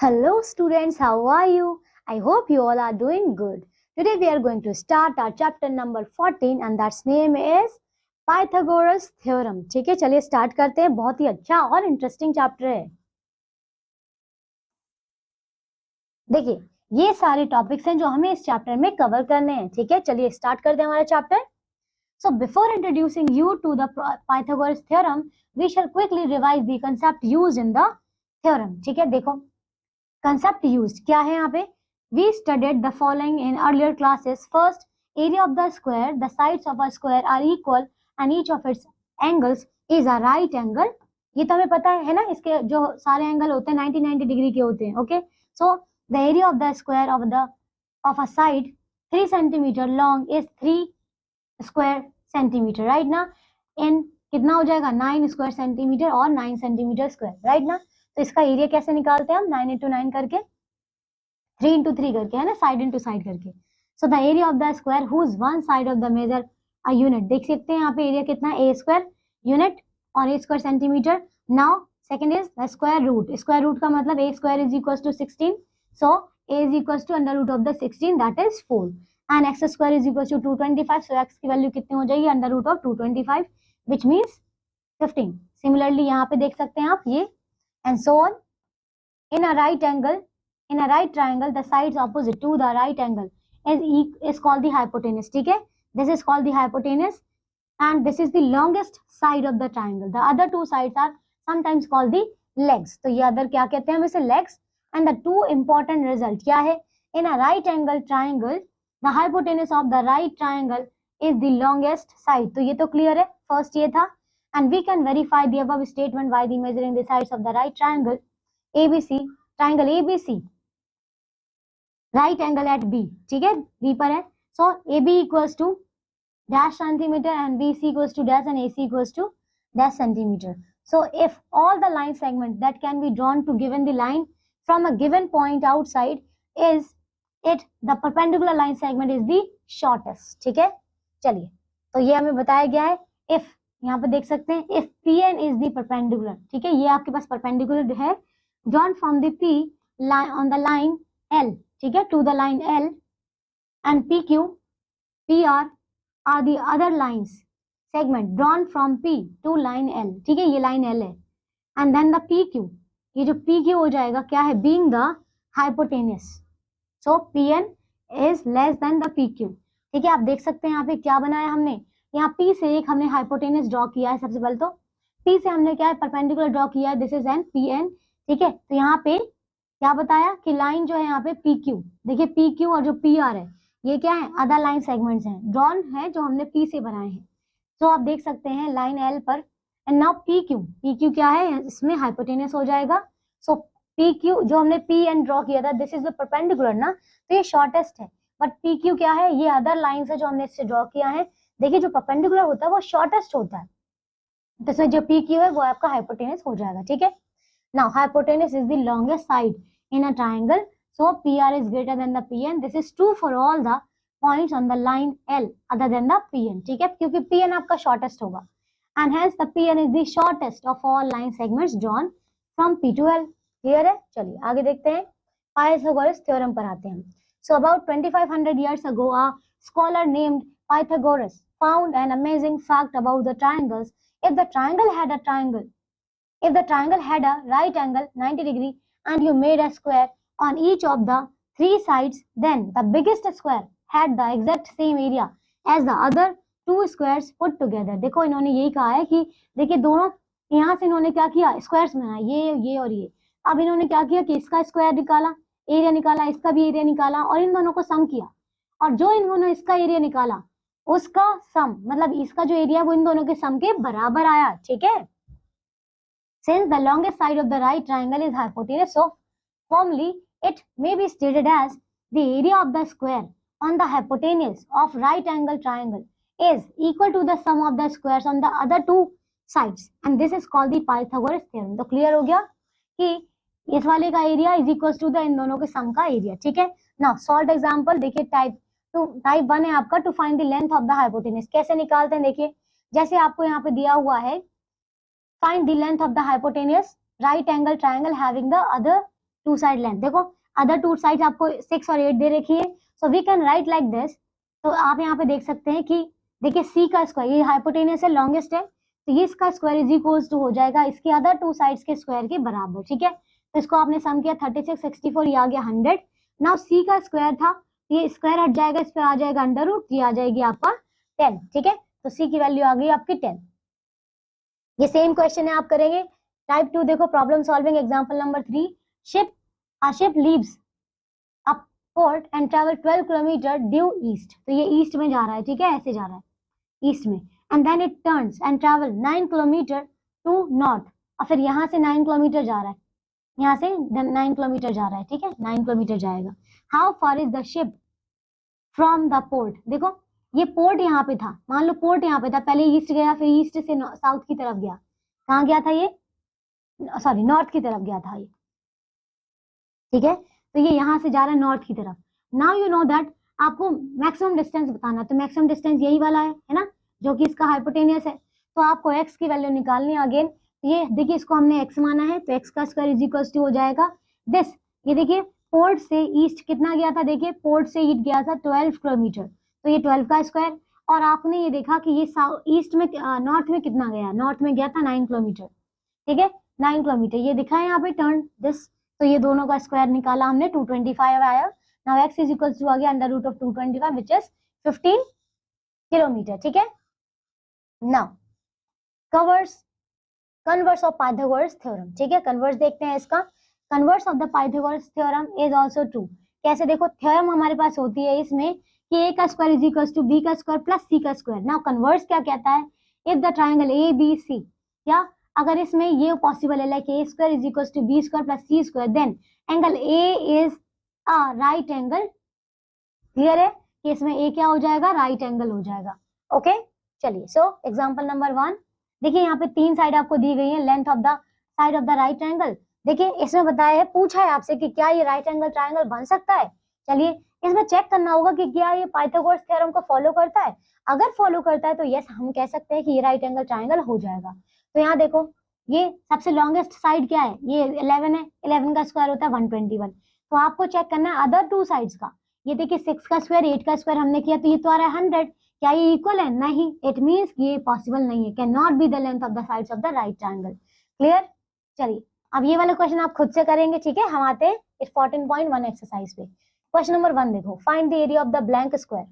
Hello students, how are you? I hope you all are doing good. Today we are going to start our chapter number 14 and that's name is Pythagoras theorem. ठीक है, चलिए start करते हैं. बहुत ही अच्छा और interesting chapter है. देखिए, ये सारे टॉपिक्स हैं जो हमें इस चैप्टर में कवर करने हैं. ठीक है, चलिए स्टार्ट करते हैं हमारा chapter. So before introducing you to the Pythagoras theorem, we shall quickly revise the concept used in the theorem. ठीक है, देखो concept used क्या है यहाँ पे. We studied the following in earlier classes. First, area of the square. The sides of a square are equal and each of its angles is a right angle. ये तो हमें पता है ना, इसके जो सारे एंगल होते हैं 90 डिग्री के होते हैं. Okay, so the area of the square of a side 3 centimeter long is 3 square centimeter. Right ना, इन कितना हो जाएगा 9 स्क्वायर सेंटीमीटर और 9 सेंटीमीटर स्क्वायर. राइट ना, तो इसका एरिया कैसे निकालते हैं हम, 9 into 9 करके, 3 into 3 करके, है ना, साइड इंटू साइड करके. So the area of the square whose one side of the measure a unit. देख सकते हैं यहाँ पे एरिया कितना है, ए स्क्वायर यूनिट और a square centimetre. Now second is the square root. Square root का मतलब a square is equal to 16. So a is equal to under root of the 16 that is 4 and x square is equal to 225. So x की value कितनी हो जाएगी, under root of 225 which means 15. Similarly यहाँ पे देख सकते हैं आप ये, and so on. In a right triangle, the sides opposite to the right angle is called the hypotenuse. ठीक है, this is called the hypotenuse and this is the longest side of the triangle. The other two sides are sometimes called the legs. तो ये other क्या कहते हैं हम इसे, legs. And the two important result क्या है, in a right angle triangle, the hypotenuse of the right triangle is the longest side. तो ये तो clear है, first ये था. And we can verify the above statement by the measuring the sides of the right triangle ABC, triangle ABC, right angle at B. ठीक है, B पर है. So AB equals to dash centimeter and BC equals to dash and AC equals to dash centimeter. So if all the line segments that can be drawn to given the line from a given point outside is it, the perpendicular line segment is the shortest. ठीक है, चलिए तो ये हमें बताया गया है. if यहाँ पे देख सकते हैं if PN is the perpendicular. ठीक है, ये आपके पास perpendicular है, drawn from the P line on the line L. ठीक है, to the line L and PQ PR are the other lines segment drawn from P to line L. ठीक है, ये line L है and then the PQ, ये जो PQ हो जाएगा क्या है, being the hypotenuse. So PN is less than the PQ. ठीक है, आप देख सकते हैं यहाँ पे क्या बनाया हमने, यहाँ P से एक हमने हाइपोटेनस ड्रॉ किया है. सबसे पहले तो P से हमने क्या है, परपेंडिकुलर ड्रॉ किया है, दिस इज एन PN. ठीक है, तो यहाँ पे क्या बताया कि लाइन जो है यहाँ पे PQ, देखिए PQ और जो PR है ये क्या है, अदर लाइन सेगमेंट्स हैं, ड्रॉन है जो हमने P से बनाए हैं. तो आप देख सकते हैं लाइन L पर. एंड नाउ PQ क्या है, इसमें हाइपोटेनस हो जाएगा. सो PQ जो हमने PN ड्रॉ किया था, दिस इज द परपेंडिकुलर ना, तो ये शॉर्टेस्ट है. बट PQ क्या है, ये अदर लाइन है जो हमने इससे ड्रॉ किया है. देखिए जो परपेंडिकुलर होता है वो शॉर्टेस्ट होता है, तो इसमें जो PQ है वो आपका हाइपोटेनस हो जाएगा. ठीक है, now hypotenuse is the longest side in a triangle. So PR is greater than the PN. This is true for all the points on the line L other than the PN. ठीक है, क्योंकि PN आपका shortest होगा and hence the PN is the shortest of all line segments drawn from P to L. Clear है, चलिए आगे देखते हैं, पाइथागोरस थ्योरम पर आते हैं. So about 2500 years ago a scholar named Pythagoras found an amazing fact about the triangles. If the triangle had a right angle 90 degree and you made a square on each of the 3 sides, then the biggest square had the exact same area as the other 2 squares put together. देखो इन्होंने यही कहा है कि देखिए दोनों यहाँ से इन्होंने क्या किया, स्क्वायर्स बनाए, ये और ये. अब इन्होंने क्या किया कि इसका स्क्वायर निकाला, एरिया निकाला, इसका भी एरिया निकाला और इन दोनों को सम किया, और जो इन्होंने इसका एरिया निकाला उसका सम, मतलब इसका जो एरिया वो इन दोनों के सम के बराबर आया. ठीक है, since the longest side of the right triangle is hypotenuse, so formally it may be stated as the area of the square on the hypotenuse of right angle triangle is equal to the sum of the squares on the other 2 sides and this is called the Pythagoras theorem. तो clear हो गया कि इस वाले का area is equal to the इन दोनों के सम का एरिया. ठीक है, नाउ सॉल्व एग्जांपल. देखिए टाइप 1 है आपका, to find the length of the hypotenuse. कैसे निकालते हैं, देखिए जैसे आपको यहाँ पे दिया हुआ है, find the length of the hypotenuse right angle triangle having the other two side length, देखो अदर टू साइड आपको 6 और 8 दे रखी है, so we can write like this. तो आप यहाँ पे देख सकते हैं कि देखिए सी का स्क्वायर, ये हाइपोटेनस है, लॉन्गेस्ट है, तो ये इसका स्क्वायर इज इक्वल्स टू हो जाएगा इसके अदर टू साइड्स के स्क्वायर के बराबर, ठीक है। तो इसको आपने सम किया 36 64, ये आ गया 100। नाउ सी का स्क्वायर था, ये स्क्वायर हट जाएगा, इस पर आ जाएगा अंडर रूट, ये आ जाएगी आपका 10, ठीक है। तो सी की वैल्यू आ गई आपकी 10। ये सेम क्वेश्चन है आप करेंगे टाइप 2। देखो problem solving example number 3। Ship leaves a port and travel 12 kilometre due east, तो ये ईस्ट में जा रहा है, ठीक है, ऐसे जा रहा है ईस्ट में, and then it turns and travel 9 kilometre to north, और फिर यहाँ से 9 किलोमीटर जा रहा है, यहाँ से 9 किलोमीटर जा रहा है, ठीक है, 9 किलोमीटर जाएगा। How far is the ship from the port, देखो ये पोर्ट यहाँ पे था, मान लो पोर्ट यहाँ पे था, पहले ईस्ट गया, फिर ईस्ट से साउथ की तरफ गया, कहाँ गया था ये, सॉरी नॉर्थ की तरफ गया था ये, ठीक है। तो ये यहाँ से जा रहा है नॉर्थ की तरफ। नाउ यू नो दैट आपको मैक्सिमम डिस्टेंस बताना, तो मैक्सिमम डिस्टेंस यही वाला है ना, जो कि इसका हाइपोटेनियस है। तो आपको x की वैल्यू निकालनी है। अगेन ये देखिए, इसको हमने x माना है, तो x का स्क्वायर इज इक्वल टू हो जाएगा दिस। ये देखिए पोर्ट से ईस्ट कितना गया था, देखिए पोर्ट से ईस्ट गया था 12 किलोमीटर, तो ये 12 का स्क्वायर। और आपने ये देखा कि ये ईस्ट में नॉर्थ में कितना गया, नॉर्थ में गया था 9 किलोमीटर, ठीक है, 9 किलोमीटर ये दिखा है यहाँ पे टर्न दिस। तो ये दोनों का स्क्वायर निकाला हमने, 225 आया। Now x is equal to आ गया under root of 225 which is 15 kilometre, ठीक है। Now converse of Pythagoras theorem, ठीक है, कन्वर्स देखते हैं इसका। Converse of the Pythagoras theorem is also true. कैसे, देखो थ्योरम हमारे पास होती है इसमें कि a का square is equal to b का स्क्वायर प्लस c का स्क्वायर। नाउ कन्वर्स क्या कहता है, if the triangle a b c, या अगर इसमें ये पॉसिबल है like a square is equal to b square plus c square, then angle a is a right angle. Clear है कि इसमें a क्या हो जाएगा, राइट एंगल हो जाएगा। ओके चलिए, सो एग्जांपल नंबर 1 देखिए, यहाँ पे 3 साइड आपको दी गई है, length of the side of the right angle. देखिए इसमें बताया है, पूछा है आपसे कि क्या ये राइट एंगल ट्रायंगल बन सकता है। चलिए इसमें चेक करना होगा कि क्या ये पाइथागोरस थ्योरम को फॉलो करता है। अगर फॉलो करता है तो यस हम कह सकते हैं कि ये राइट एंगल ट्रायंगल हो जाएगा। तो यहाँ देखो ये सबसे लॉन्गेस्ट साइड क्या है, ये 11 है, 11 का स्क्वायर होता है 121। तो आपको चेक करना है अदर टू साइड्स का। ये देखिए 6 का स्क्वायर 8 का स्क्वायर हमने किया, तो ये तो आ रहा है 100। क्या ये इक्वल है, नहीं, इट मींस ये पॉसिबल नहीं है, can not be the length of the sides of the right triangle. Clear. चलिए अब ये वाला क्वेश्चन आप खुद से करेंगे, ठीक है। हम आते हैं इस 14.1 एक्सरसाइज पे। क्वेश्चन नंबर 1 देखो, find the area of the blank square.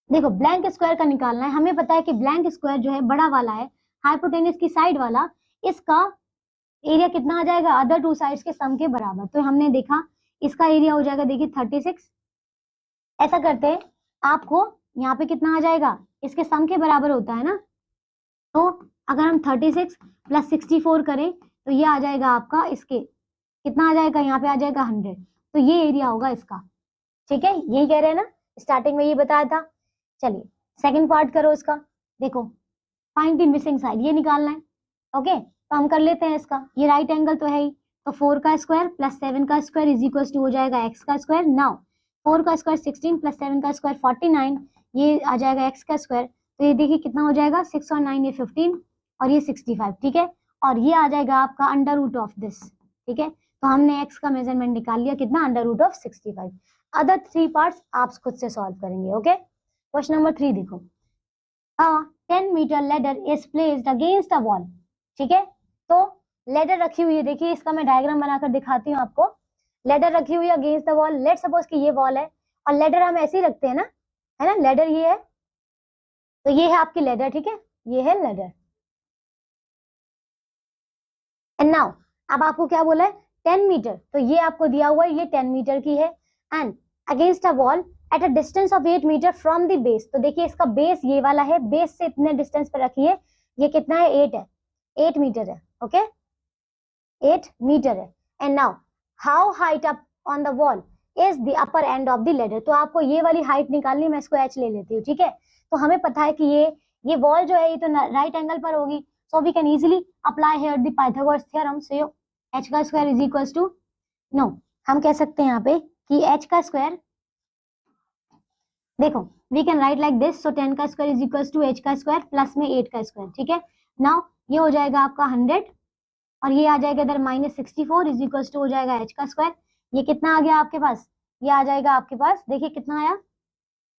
देखो ब्लैंक स्क्वायर का निकालना है। हमें पता है कि ब्लैंक स्क्वायर जो है बड़ा वाला है, हाइपोटेनस की साइड वाला, इसका एरिया कितना आ जाएगा, अदर टू साइड्स के सम के बराबर। तो हमने देखा इसका एरिया हो जाएगा, देखिए 36। ऐसा करते हैं, आपको यहाँ पे कितना आ जाएगा, इसके सम के बराबर होता है ना। तो अगर हम 36 प्लस 64 करें तो ये आ जाएगा आपका, इसके कितना आ जाएगा, यहाँ पे आ जाएगा 100। तो ये एरिया होगा इसका, ठीक है, यही कह रहे हैं ना, स्टार्टिंग में ये बताया था। चलिए सेकंड पार्ट करो इसका। देखो फाइंड द मिसिंग साइड, ये निकालना है। ओके तो हम कर लेते हैं इसका। ये राइट एंगल तो है ही, तो 4 का स्क्वायर प्लस 7 का स्क्वायर इज इक्वल टू हो जाएगा x का स्क्वायर। नाउ 4 का स्क्वायर 16 प्लस 7 का स्क्वायर 49, ये आ जाएगा x का स्क्वायर। तो ये देखिए कितना हो जाएगा, 6 और 9 ये 15 और ये 65, ठीक है। और ये आ जाएगा आपका अंडर रूट ऑफ दिस, ठीक है। तो हमने x का मेजरमेंट निकाल लिया, कितना, under root of 65। Other 3 parts आप खुद से सॉल्व करेंगे। ओके क्वेश्चन नंबर 3 देखो, 10 metre ladder is placed against a wall, ठीक है। तो लेडर रखी हुई है, देखिए इसका मैं डायग्राम बनाकर दिखाती हूँ आपको। लेडर रखी हुई है against the wall. Let suppose कि ये वॉल है और लेडर हम ऐसे ही रखते हैं ना, है ना, लेडर ये है, तो ये है आपकी लेडर, ठीक है, ये है लेडर। एंड नाउ अब आपको क्या बोला है, 10 मीटर, तो ये आपको दिया हुआ है, ये 10 मीटर की है। And against a wall at a distance of 8 metre from the base. तो देखिए इसका बेस ये वाला है, बेस से इतने डिस्टेंस पर रखिए, ये कितना है, 8 है, 8 मीटर है। ओके 8 मीटर है। And now how height up on the wall is the upper end of the ladder. तो आपको ये वाली हाइट निकालनी, मैं इसको h ले लेती हूँ, ठीक है। तो हमें पता है कि ये वॉल जो है ये तो राइट एंगल पर होगी, so we can easily apply here the Pythagoras theorem. So h का square is equals to, no हम कह सकते हैं यहाँ पे कि h का स्क्वायर, देखो we can write like this. So 10 का square is equals to h का स्क्वायर प्लस में 8 का स्क्वायर, ठीक है। नाउ ये हो जाएगा आपका 100 और ये आ जाएगा इधर -64 इज इक्वल टू हो जाएगा h का स्क्वायर। ये कितना आ गया आपके पास, ये आ जाएगा आपके पास, देखिए कितना आया,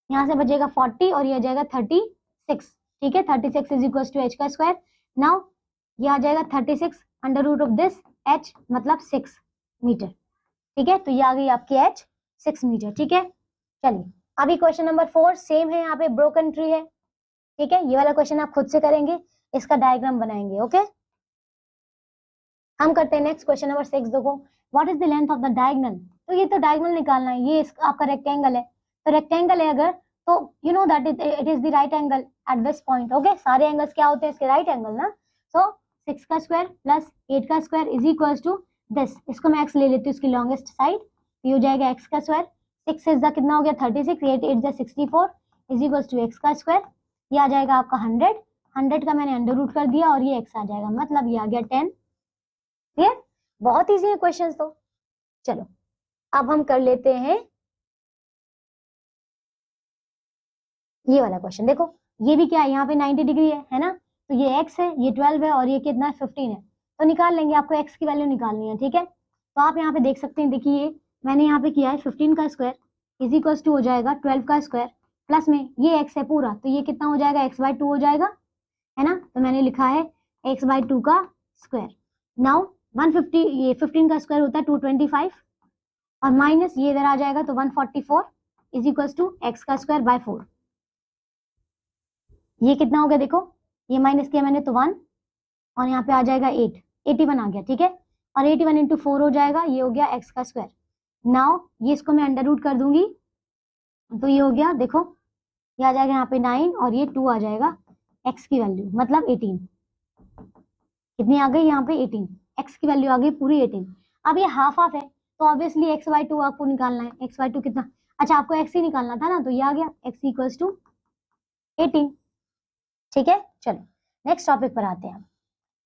यहाँ से बचेगा 40 और ये आ जाएगा 36। ठीक है, 36 इज इक्वल टू h का स्क्वायर। नाउ ये आ जाएगा 36 under root of this h मतलब 6 मीटर। ठीक है, तो ये आ गई आपकी h 6 मीटर। ठीक है, चलिए अभी क्वेश्चन नंबर 4 सेम है, यहाँ पे ब्रोकन ट्री है। ठीक है, ये वाला क्वेश्चन आप खुद से करेंगे, इसका डायग्राम बनाएंगे। ओके, हम करते हैं नेक्स्ट क्वेश्चन नंबर 6। देखो, what is the length of the diagonal. तो ये तो डायगोनल निकालना है, ये आपका रेक्टेंगल है, तो रेक्टेंगल है अगर, तो you know that it is the right angle at this point. Okay, सारे एंगल्स क्या होते हैं इसके, राइट एंगल ना। सो 6 का स्क्वायर प्लस 8 का square is equal to this, इसको मैं x ले लेती हूँ इसकी लॉन्गेस्ट साइड, ये हो जाएगा x का स्क्वायर। 6 इज द कितना हो गया 36, 8 8 the 64 is equal to x का स्क्वायर। ये आ जाएगा आपका 100, 100 का मैंने अंडर रूट कर दिया और ये x आ जाएगा, मतलब ये आ गया 10। क्लियर, बहुत इजी है क्वेश्चन। तो चलो अब हम कर लेते हैं ये वाला क्वेश्चन। देखो ये भी क्या है, यहाँ पे 90 डिग्री है ना, तो ये x है, ये 12 है और ये कितना है 15 है, तो निकाल लेंगे, आपको x की वैल्यू निकालनी है। ठीक है, तो आप यहाँ पे देख सकते हैं, देखिए मैंने यहाँ पे किया है 15 का स्क्वायर इज इक्वल टू हो जाएगा 12 का स्क्वायर प्लस में ये x है पूरा, तो ये कितना हो जाएगा x/2 हो जाएगा, है ना। तो मैंने लिखा है x/2 का स्क्वायर। नाउ 150, ये 15 का स्क्वायर होता है 225 और माइनस ये इधर आ जाएगा तो 144 इज इक्वल टू x का स्क्वायर बाय 4। ये कितना हो गया, देखो ये माइनस किया मैंने तो 1 और यहाँ पे आ जाएगा 8, 81 आ गया। ठीक है, और 81 इंटू 4 हो जाएगा, ये हो गया x का स्क्वायर। नाउ ये इसको मैं अंडर रूट कर दूंगी, तो ये हो गया, देखो ये आ जाएगा यहाँ पे 9 और ये 2 आ जाएगा x की वैल्यू, मतलब 18। कितनी आ गई यहाँ पे 18, x की वैल्यू आ गई पूरी 18। अब ये हाफ हाफ है, तो ऑब्वियसली x/2 आपको निकालना है, x/2 कितना, अच्छा आपको x ही निकालना था ना, तो ये आ गया x इक्वल्स टू 18। ठीक है, चलो नेक्स्ट टॉपिक पर आते हैं।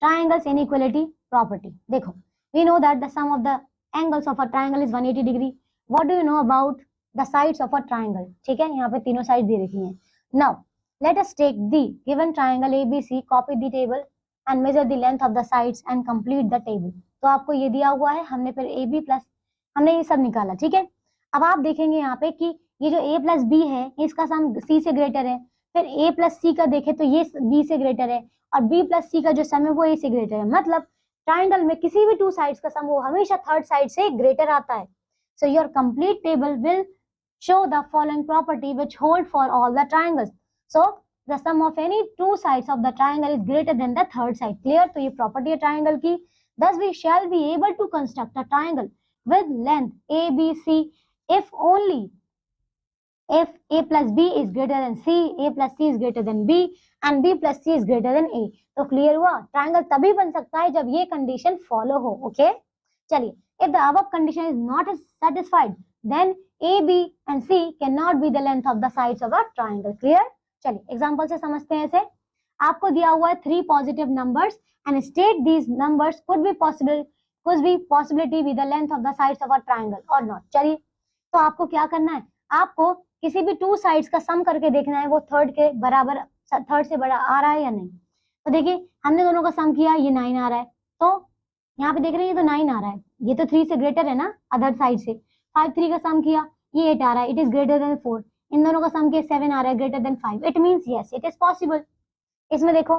Triangles inequality property. देखो, we know that the sum of the angles of a triangle is 180 degree. What do you know about the sides of a triangle. ठीक है, यहाँ पे तीनों साइड दे रखी हैं। Now let us take the given triangle ABC, copy the table and measure the length of the sides and complete the table. तो आपको ये दिया हुआ है, हमने फिर AB प्लस हमने ये सब निकाला। ठीक है, अब आप देखेंगे यहाँ पे कि ये जो A प्लस B है इसका सम C से ग्रेटर है, फिर A प्लस C का देखे तो ये B से ग्रेटर है, और B प्लस C का जो सम है वो A से ग्रेटर है। मतलब ट्राइंगल में किसी भी टू साइड्स का सम वो हमेशा थर्ड साइड से ग्रेटर आता है। So your complete table will show the following property which hold for all the triangles. So the sum of any two sides of the triangle is greater than the third side. Clear? तो ये property है triangle की. Thus we shall be able to construct a triangle with length ABC if only if A plus B is greater than C, A plus C is greater than B and B plus C is greater than A. तो clear हुआ, triangle तभी बन सकता है जब ये condition follow हो. Okay? चलिए, if the above condition is not satisfied, then A, B and C cannot be the length of the sides of a triangle. Clear? चलिए एग्जांपल से समझते हैं इसे। आपको दिया हुआ है 3 positive numbers and state these numbers could be possibility with the length of the sides of a triangle और नॉट। चलिए, तो आपको क्या करना है, आपको किसी भी टू साइड्स का सम करके देखना है वो थर्ड के बराबर, थर्ड से बड़ा आ रहा है या नहीं। तो देखिए हमने दोनों का सम किया, ये 9 आ रहा है, तो यहाँ पे देख रहे हैं ये तो 9 आ रहा है, ये तो 3 से ग्रेटर है ना अदर साइड से। 5 3 का सम किया, ये 8 आ रहा है, इट इज ग्रेटर देन 4। इन दोनों का सम किया 7 आ रहा है, greater than 5। It means yes it is possible. इसमें देखो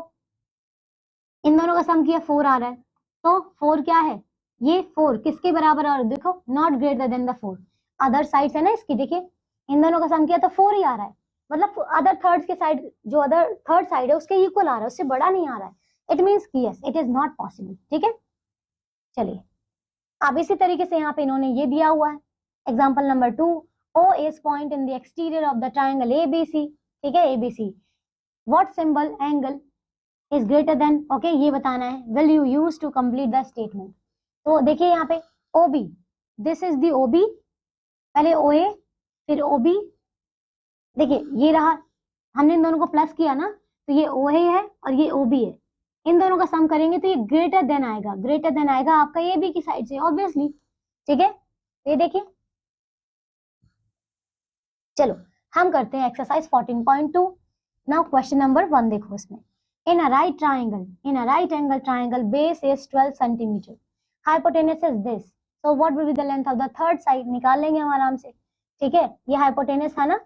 इन दोनों का सम किया 4 आ रहा है, तो 4 क्या है, ये 4 किसके बराबर है, और देखो not greater than the 4 other side है ना इसकी। देखिए इन दोनों का सम किया तो 4 ही आ रहा है, मतलब अदर थर्ड के साइड, जो अदर थर्ड साइड है उसके इक्वल आ रहा है, उससे बड़ा नहीं आ रहा है। इट मींस कि yes it is not possible. ठीक है, चलिए अब इसी तरीके से यहाँ पे इन्होंने ये दिया हुआ है, example number 2, O is point in the exterior of the triangle ABC। ठीक है, ABC what symbol angle is greater than, okay ये बताना है, will you use to complete the statement। तो देखिए यहाँ पे OB, this is the OB, पहले OA फिर OB, देखिए ये रहा, हमने इन दोनों को प्लस किया ना, तो ये OA है और ये OB है, इन दोनों का सम करेंगे तो ये ग्रेटर देन आएगा, ग्रेटर देन आएगा आपका ये भी की साइड से ऑब्वियसली। ठीक है, ये देखिए, चलो हम करते हैं एक्सरसाइज 14.2। नाउ क्वेश्चन नंबर 1 देखो, इसमें In a right angle triangle, base is 12 centimeter. Hypotenuse is this. So what will be the length of the third side? निकाल लेंगे हम आराम से, ठीक है. ये हाइपोटेनस था ना,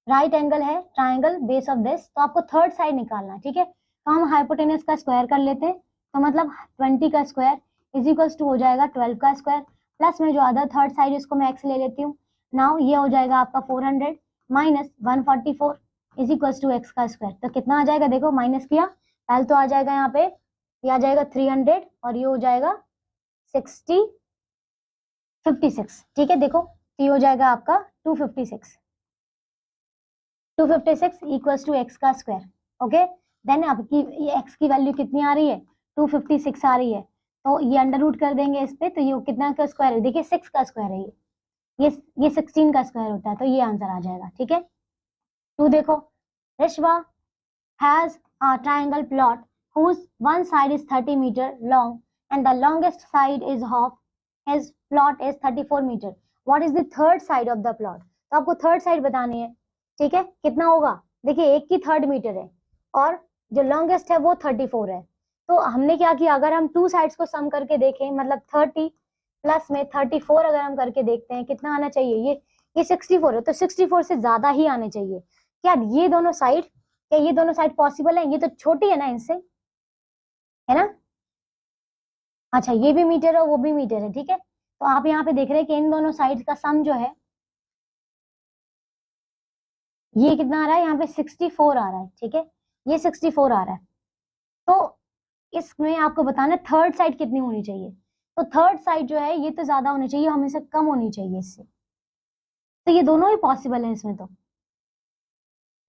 राइट एंगल है ट्राइंगल, बेस ऑफ दिस, तो आपको थर्ड साइड निकालना है, ठीक है. तो हम हाइपोटेनस का स्क्वायर कर लेते हैं, तो मतलब 20 का स्क्वायर इज इक्वल्स टू हो जाएगा 12 का स्क्वायर, प्लस में जो अदर थर्ड साइड इसको मैं एक्स ले लेती हूँ. नाउ ये हो जाएगा आपका 400 minus 144 is equals to x का स्क्वायर. तो कितना आ जाएगा, देखो माइनस किया, पहले तो आ जाएगा यहाँ पे, ये आ जाएगा 300 और ये हो जाएगा 56, ठीक है. देखो ये हो जाएगा आपका 256 इक्वल्स टू एक्स का स्क्वायर. ओके, देन आपकी एक्स की वैल्यू कितनी आ रही है, 256 आ रही है, तो ये अंडर रूट कर देंगे इस पे, तो ये कितना का स्क्वायर है, देखिए 6 का स्क्वायर है, ये 16 का स्क्वायर होता है, तो ये आंसर आ जाएगा, ठीक है. तो देखो, Rishwa has a triangle plot whose one side is 30 meter long and the longest side is half. His plot is 34 meter. What is the third side of the plot? तो आपको थर्ड साइड बतानी है, ठीक है. कितना होगा, देखिए एक की 3 मीटर है और जो लॉन्गेस्ट है वो 34 है. तो हमने क्या किया, अगर हम टू साइड्स को सम करके देखें, मतलब 30 प्लस में 34 अगर हम करके देखते हैं कितना आना चाहिए, ये 64 है, तो 64 से ज्यादा ही आने चाहिए. क्या ये दोनों साइड, क्या ये दोनों साइड पॉसिबल है, ये तो छोटी है ना इनसे, है ना. अच्छा, ये भी मीटर है वो भी मीटर है, ठीक है. तो आप यहाँ पे देख रहे हैं कि इन दोनों साइड का सम जो है ये कितना आ रहा है, यहाँ पे 64 आ रहा है, ठीक है. ये 64 आ रहा है. तो इसमें आपको बताना थर्ड साइड कितनी होनी चाहिए. तो थर्ड साइड जो है ये तो ज्यादा होनी चाहिए, हमेशा कम होनी चाहिए इससे. तो ये दोनों ही पॉसिबल है इसमें. तो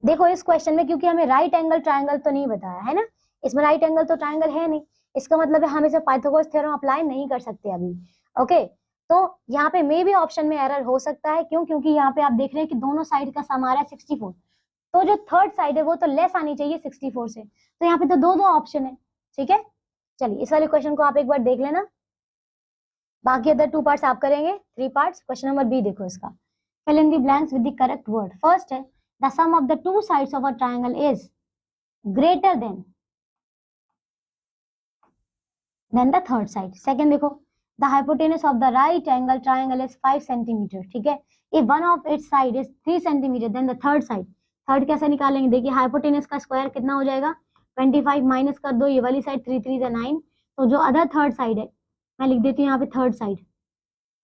देखो इस क्वेश्चन में क्योंकि हमें राइट एंगल ट्रायंगल तो नहीं बताया है ना, इसमें राइट एंगल तो ट्रायंगल है नहीं, इसका मतलब है हम इसे पाइथागोरस थ्योरम अप्लाई नहीं कर सकते अभी. ओके, तो यहाँ पे मे भी ऑप्शन में एरर हो सकता है, क्यों, क्योंकि यहाँ पे आप देख रहे हैं कि दोनों साइड का सम आ रहा है 64, तो जो थर्ड साइड है वो तो लेस आनी चाहिए 64 से. तो यहाँ पे तो दो ऑप्शन है, ठीक है. चलिए इस वाले क्वेश्चन को आप एक बार देख लेना, बाकी अदर 2 पार्ट्स आप करेंगे, 3 पार्ट्स. क्वेश्चन नंबर बी देखो इसका, fill in the blanks with the correct word. First है the sum of the two sides of a triangle is greater than the third side. Second देखो, the hypotenuse of the right angle triangle is 5 centimeter, ठीक है. if one of its side is 3 centimeter then the third side, third कैसे निकालेंगे, देखिए hypotenuse का square कितना हो जाएगा 25 माइनस कर दो ये वाली साइड 3 3 से 9, तो जो अदर थर्ड साइड है मैं लिख देती हूँ यहाँ पे, थर्ड साइड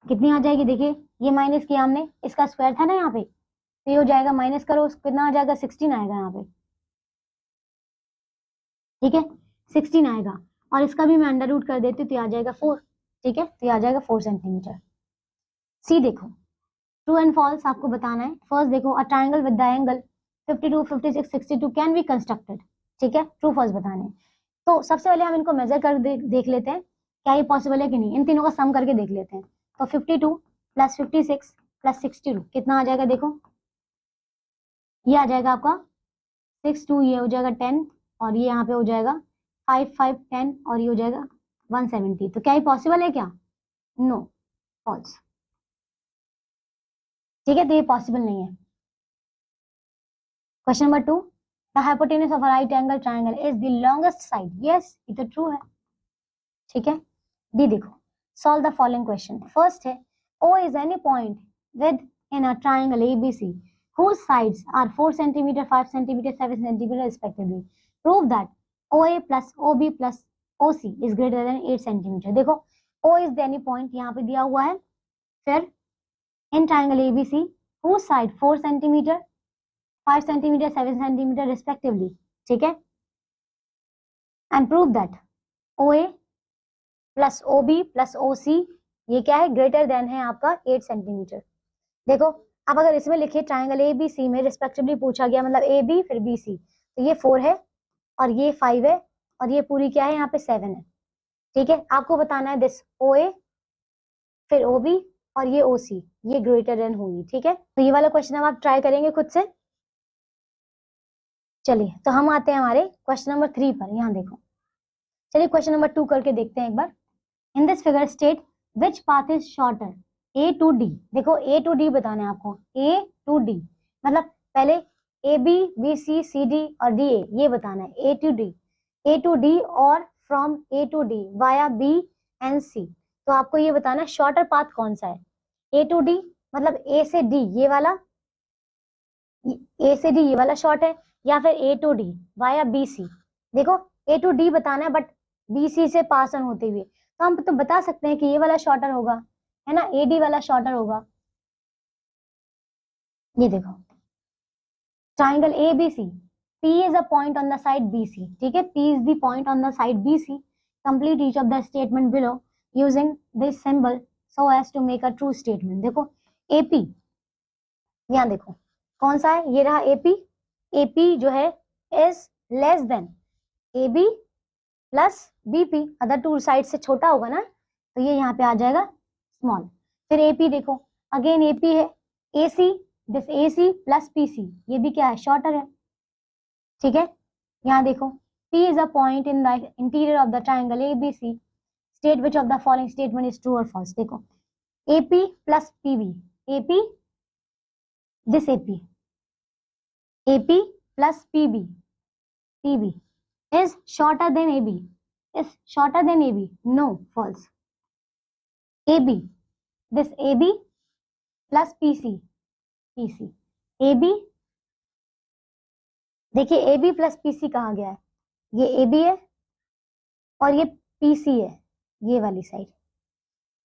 कितनी आ जाएगी, देखिए ये माइनस किया हमने, इसका स्क्वायर था ना यहाँ पे, तो ये हो जाएगा माइनस करो कितना आ जाएगा 16 आएगा यहाँ पे, ठीक है 16 आएगा. और इसका भी मैं अंडर रूट कर देती हूँ तो आ जाएगा 4, ठीक है. तो आ जाएगा 4 सेंटीमीटर. सी देखो, ट्रू एंड फॉल्स आपको बताना है. फर्स्ट देखो, a triangle with the angle 52 56 62 can be constructed, ठीक है. ट्रू फॉल्स बताने. तो सबसे पहले हम इनको मेजर कर देख लेते हैं क्या ये पॉसिबल है कि नहीं, इन तीनों का सम करके देख लेते हैं. तो 52 प्लस 56 प्लस 62 कितना आ जाएगा, देखो ये आ जाएगा आपका 62, ये हो जाएगा 10 और ये यहाँ पे हो जाएगा 5 5 10 और ये हो जाएगा 170. तो क्या ये पॉसिबल है क्या, नो, फॉल्स, ठीक है. तो ये पॉसिबल नहीं है. Question number 2, the hypotenuse of a right angle triangle is the longest side. Yes, ये तो ट्रू है, ठीक है. डी देखो, solve the following question. First है, O is any point with in a triangle ABC whose sides are 4 cm, 5 cm, 7 cm respectively. Prove that OA plus OB plus OC is greater than 8 cm. देखो O is the any point यहाँ पे दिया हुआ है, फिर in triangle ABC whose side 4 cm, 5 cm, 7 cm respectively, ठीक है. And prove that OA plus OB plus OC ये क्या है, ग्रेटर देन है आपका 8 सेंटीमीटर. देखो अब अगर इसमें लिखे ट्रायंगल ABC में रिस्पेक्टिवली पूछा गया, मतलब AB फिर BC, तो ये 4 है और ये 5 है और ये पूरी क्या है यहाँ पे 7 है, ठीक है. आपको बताना है दिस OA फिर OB और ये OC ये ग्रेटर देन होगी, ठीक है. तो ये वाला क्वेश्चन अब आप ट्राई करेंगे खुद से. चलिए तो हम आते हैं हमारे क्वेश्चन नंबर 3 पर. यहाँ देखो, चलिए क्वेश्चन नंबर 2 करके देखते हैं एक बार. In this figure state which path is shorter A to D. देखो A to D बताना है आपको, A to D मतलब पहले AB BC CD और DA ये बताना है A to D. A to D और from A to D via B and C। तो आपको ये बताना शॉर्टर पाथ कौन सा है। A to D मतलब A से D ये वाला, A से D ये वाला शॉर्ट है, या फिर A to D via B C। देखो A to D बताना है बट B C से पास ऑन होते हुए, तो हम तो बता सकते हैं कि ये वाला शॉर्टर होगा, है ना, AD वाला शॉर्टर होगा। ये देखो triangle ABC, P is a point on the side BC, ठीक है, P is the point on the side BC, complete each of the statement below using this symbol so as to make a true statement। देखो AP, यहाँ देखो कौन सा है, ये रहा AP, AP जो है is less than AB plus BP, other two side से छोटा होगा ना, तो ये यहाँ पे आ जाएगा स्मॉल। फिर AP देखो अगेन AP है AC, this AC plus PC, ये भी क्या है, शॉर्टर है, ठीक है। यहाँ देखो P is a point in the interior of the triangle ABC, state which of the following statement is true or false। देखो AP plus PB, AP this AP plus PB, PB is shorter than AB, is shorter than AB, no, false। AB, this AB plus PC, PC, AB, देखिए AB plus PC कहाँ गया है, ये AB है और ये PC है, ये वाली side,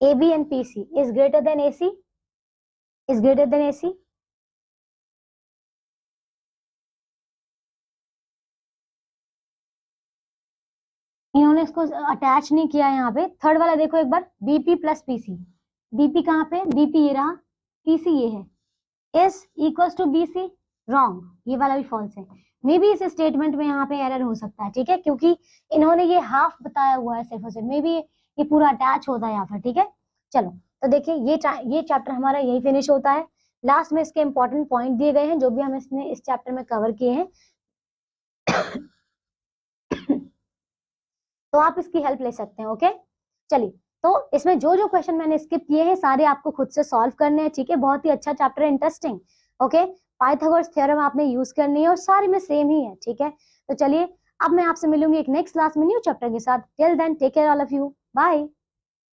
AB and PC is greater than AC, is greater than AC। इन्होंने इसको अटैच नहीं किया यहाँ पे। थर्ड वाला देखो एक बार, BP प्लस PC, BP कहाँ पे, BP ये रहा, PC ये है, is equals to BC, wrong, ये वाला भी फॉल्स है। मे बी इस स्टेटमेंट में यहाँ पे एरर हो सकता है, ठीक है, क्योंकि इन्होंने ये हाफ बताया हुआ है सिर्फ और सिर्फ, मे बी ये पूरा अटैच होता है यहाँ पर, ठीक है। चलो तो देखिए ये चैप्टर हमारा यही फिनिश होता है। लास्ट में इसके इंपॉर्टेंट पॉइंट दिए गए हैं जो भी हम इसने इस चैप्टर में कवर किए हैं तो आप इसकी हेल्प ले सकते हैं, ओके। चलिए तो इसमें जो जो क्वेश्चन मैंने स्किप किए हैं सारे आपको खुद से सॉल्व करने हैं, ठीक है। बहुत ही अच्छा चैप्टर है, इंटरेस्टिंग, ओके। पाइथागोरस थ्योरम आपने यूज करनी है और सारी में सेम ही है, ठीक है। तो चलिए अब मैं आपसे मिलूंगी एक नेक्स्ट क्लास में न्यू चैप्टर के साथ। Till then take care all of you, bye.